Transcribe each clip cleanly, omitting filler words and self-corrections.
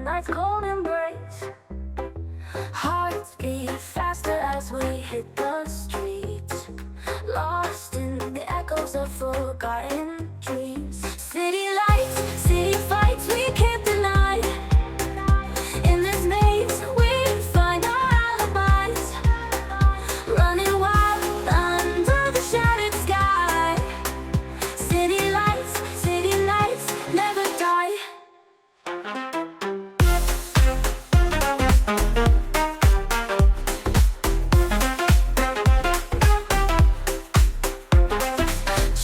night's cold embrace. Hearts beat faster as we hit the streets, lost in the echoes of forgotten dreams. City lights, city fights, we can't deny. In this maze, we find our alibis, running wild under the shattered sky. City lights, city nights, never die.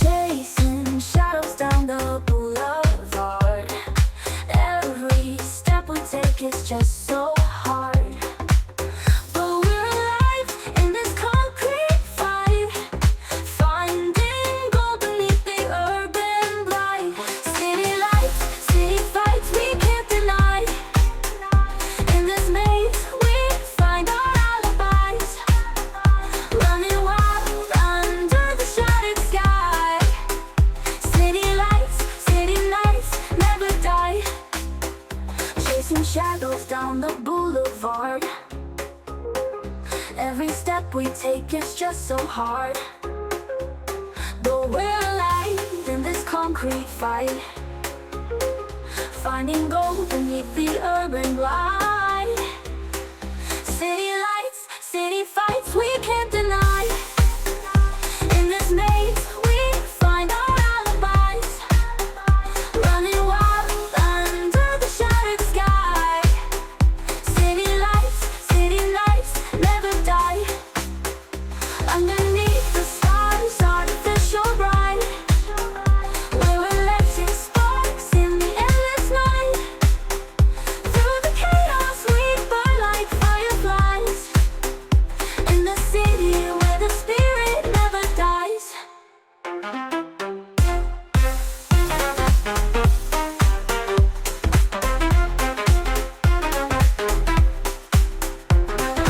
Chasing shadows down the boulevard. Every step we take is just so hard. But we're alive in this concrete fight, finding gold beneath the urban blight. City lights, city fights, we can't deny. In this maze, we find our alibis, running wild under the shattered sky. City lights, city nights, never die. Chasing shadows down the boulevard. Every step we take is just so hard. Though we're alive in this concrete fight, finding gold beneath the urban light. City lights, city fights, we can't deny. In this maze, we find our alibis, running wild under the shattered sky. City lights, city nights, never die. Underneath the stars, artificial bright, we're electric sparks in the endless night. Through the chaos, we burn like fireflies. In the city where the spirit never dies.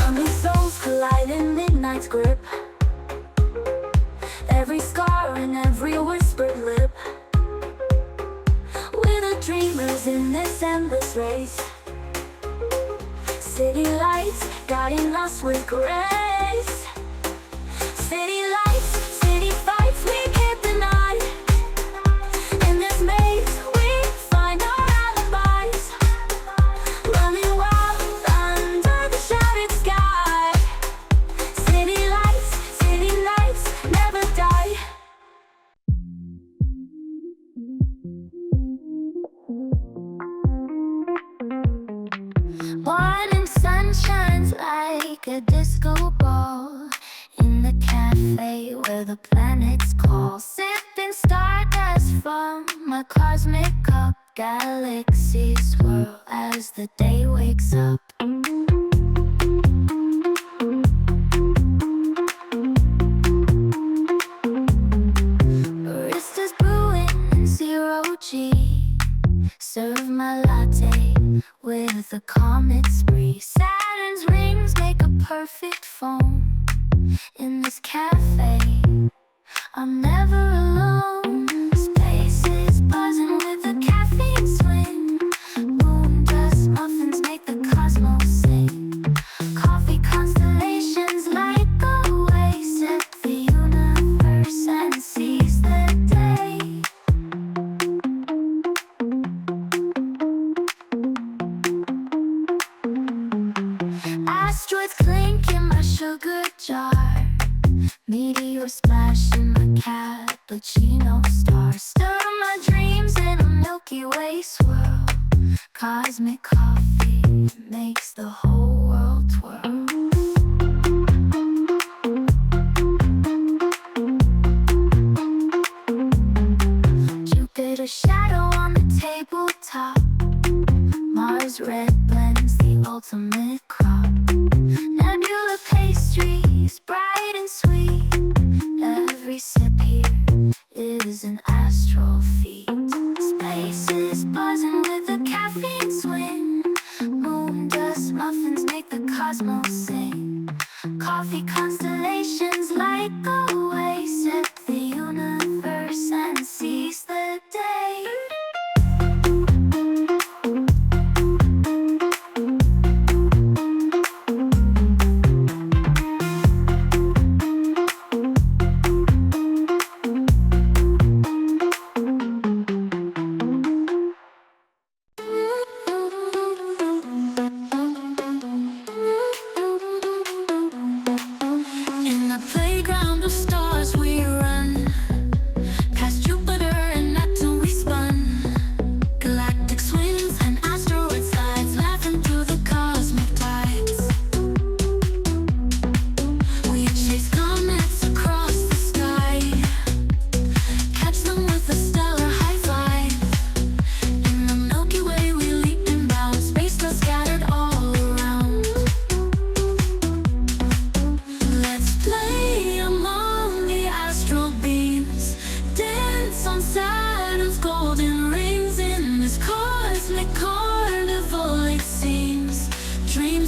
Hungry souls collide in midnight's grip. Every scar and every whispered lip. We're the dreamers in this endless race. City lights guiding us with grace. City lights, city fights, we can't deny. In this maze, we find our alibis, running wild under the shattered sky. City lights, city nights, never die. Morning sun shines like a disco ball in the cafe where the planets call. Sipping stardust from a cosmic cup. Galaxies swirl as the day wakes up. Baristas brewing zero G. Serve my latte with a comet spree. Saturn's rings make a perfect foam. In this cafe, I'm never alone. Space is buzzing with a caffeine swing. Moon dust muffins make the cosmos sing. Coffee constellations light the way. Set the universe and seize the day. Asteroids clink in my sugar jar. Meteor splash in my cappuccino star. Stir my dreams in a Milky Way swirl. Cosmic coffee makes the whole world twirl. Jupiter shadow on the tabletop. Mars red blends the ultimate crop. Nebula pastries, bright and sweet. Every sip here is an astral feat. Space is buzzing with a caffeine swing. Moon dust muffins make the cosmos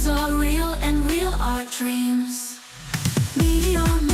are real and real are dreams. Meteor